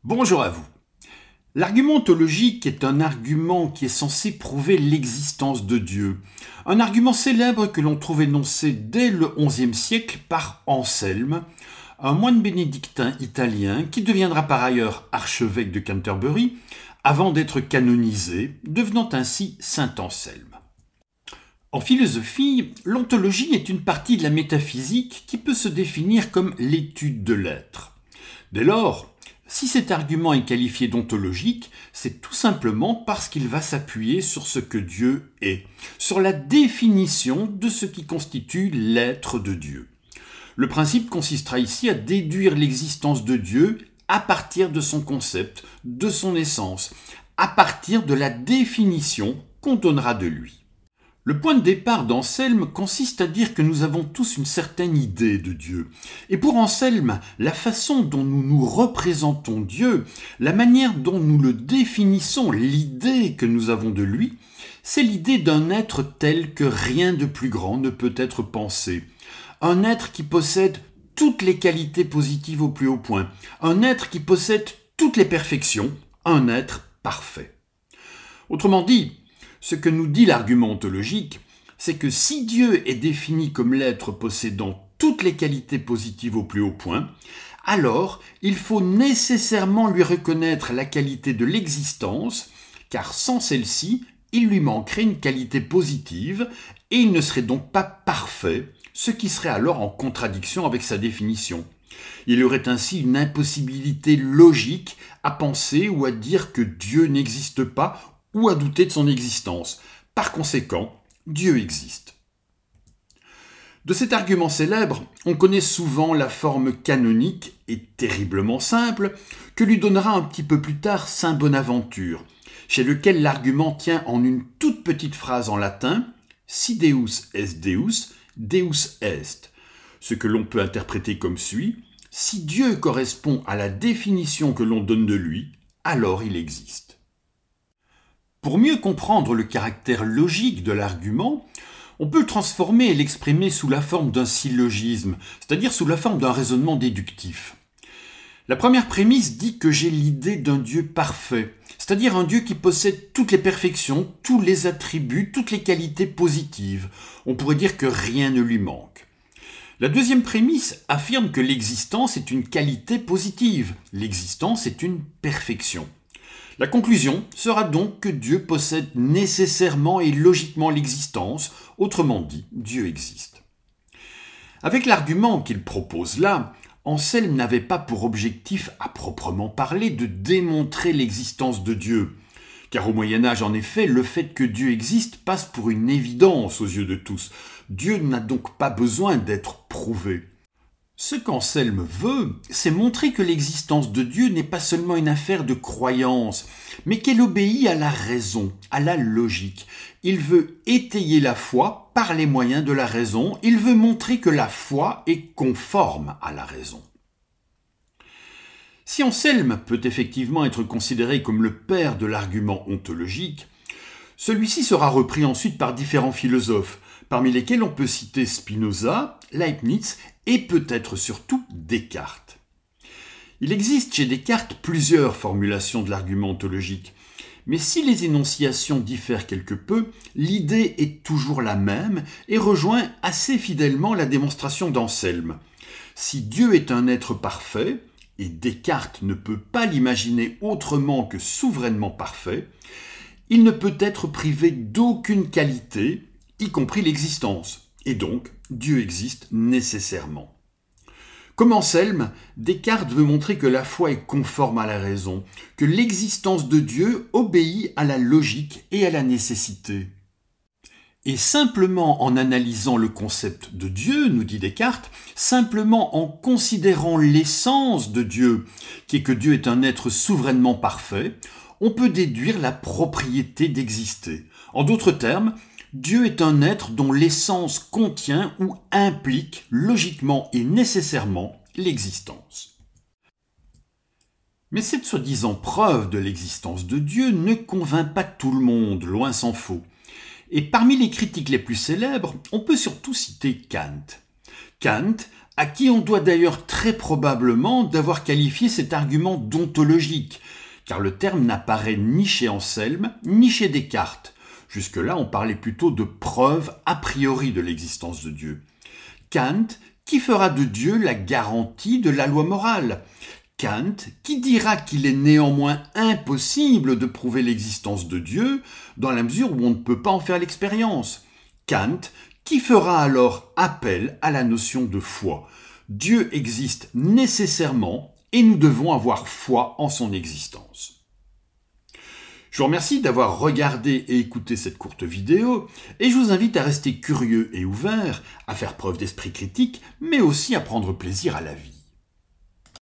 Bonjour à vous. L'argument ontologique est un argument qui est censé prouver l'existence de Dieu. Un argument célèbre que l'on trouve énoncé dès le XIe siècle par Anselme, un moine bénédictin italien qui deviendra par ailleurs archevêque de Canterbury avant d'être canonisé, devenant ainsi saint Anselme. En philosophie, l'ontologie est une partie de la métaphysique qui peut se définir comme l'étude de l'être. Dès lors, si cet argument est qualifié d'ontologique, c'est tout simplement parce qu'il va s'appuyer sur ce que Dieu est, sur la définition de ce qui constitue l'être de Dieu. Le principe consistera ici à déduire l'existence de Dieu à partir de son concept, de son essence, à partir de la définition qu'on donnera de lui. Le point de départ d'Anselme consiste à dire que nous avons tous une certaine idée de Dieu. Et pour Anselme, la façon dont nous nous représentons Dieu, la manière dont nous le définissons, l'idée que nous avons de lui, c'est l'idée d'un être tel que rien de plus grand ne peut être pensé. Un être qui possède toutes les qualités positives au plus haut point. Un être qui possède toutes les perfections. Un être parfait. Autrement dit, ce que nous dit l'argument ontologique, c'est que si Dieu est défini comme l'être possédant toutes les qualités positives au plus haut point, alors il faut nécessairement lui reconnaître la qualité de l'existence, car sans celle-ci, il lui manquerait une qualité positive et il ne serait donc pas parfait, ce qui serait alors en contradiction avec sa définition. Il y aurait ainsi une impossibilité logique à penser ou à dire que Dieu n'existe pas ou à douter de son existence. Par conséquent, Dieu existe. De cet argument célèbre, on connaît souvent la forme canonique et terriblement simple que lui donnera un petit peu plus tard saint Bonaventure, chez lequel l'argument tient en une toute petite phrase en latin « Si Deus est Deus, Deus est », ce que l'on peut interpréter comme suit « Si Dieu correspond à la définition que l'on donne de lui, alors il existe ». Pour mieux comprendre le caractère logique de l'argument, on peut le transformer et l'exprimer sous la forme d'un syllogisme, c'est-à-dire sous la forme d'un raisonnement déductif. La première prémisse dit que j'ai l'idée d'un Dieu parfait, c'est-à-dire un Dieu qui possède toutes les perfections, tous les attributs, toutes les qualités positives. On pourrait dire que rien ne lui manque. La deuxième prémisse affirme que l'existence est une qualité positive, l'existence est une perfection. La conclusion sera donc que Dieu possède nécessairement et logiquement l'existence, autrement dit, Dieu existe. Avec l'argument qu'il propose là, Anselme n'avait pas pour objectif à proprement parler de démontrer l'existence de Dieu, car au Moyen-Âge en effet, le fait que Dieu existe passe pour une évidence aux yeux de tous. Dieu n'a donc pas besoin d'être prouvé. Ce qu'Anselme veut, c'est montrer que l'existence de Dieu n'est pas seulement une affaire de croyance, mais qu'elle obéit à la raison, à la logique. Il veut étayer la foi par les moyens de la raison, il veut montrer que la foi est conforme à la raison. Si Anselme peut effectivement être considéré comme le père de l'argument ontologique, celui-ci sera repris ensuite par différents philosophes, parmi lesquels on peut citer Spinoza, Leibniz et peut-être surtout Descartes. Il existe chez Descartes plusieurs formulations de l'argument ontologique, mais si les énonciations diffèrent quelque peu, l'idée est toujours la même et rejoint assez fidèlement la démonstration d'Anselme. Si Dieu est un être parfait, et Descartes ne peut pas l'imaginer autrement que souverainement parfait, il ne peut être privé d'aucune qualité, y compris l'existence, et donc Dieu existe nécessairement. Comme Anselme, Descartes veut montrer que la foi est conforme à la raison, que l'existence de Dieu obéit à la logique et à la nécessité. Et simplement en analysant le concept de Dieu, nous dit Descartes, simplement en considérant l'essence de Dieu, qui est que Dieu est un être souverainement parfait, on peut déduire la propriété d'exister. En d'autres termes, Dieu est un être dont l'essence contient ou implique logiquement et nécessairement l'existence. Mais cette soi-disant preuve de l'existence de Dieu ne convainc pas tout le monde, loin s'en faut. Et parmi les critiques les plus célèbres, on peut surtout citer Kant. Kant à qui on doit d'ailleurs très probablement d'avoir qualifié cet argument d'ontologique, car le terme n'apparaît ni chez Anselme, ni chez Descartes. Jusque-là, on parlait plutôt de preuve a priori de l'existence de Dieu. Kant, qui fera de Dieu la garantie de la loi morale. Kant, qui dira qu'il est néanmoins impossible de prouver l'existence de Dieu, dans la mesure où on ne peut pas en faire l'expérience. Kant, qui fera alors appel à la notion de foi. Dieu existe nécessairement et nous devons avoir foi en son existence. Je vous remercie d'avoir regardé et écouté cette courte vidéo et je vous invite à rester curieux et ouvert, à faire preuve d'esprit critique, mais aussi à prendre plaisir à la vie.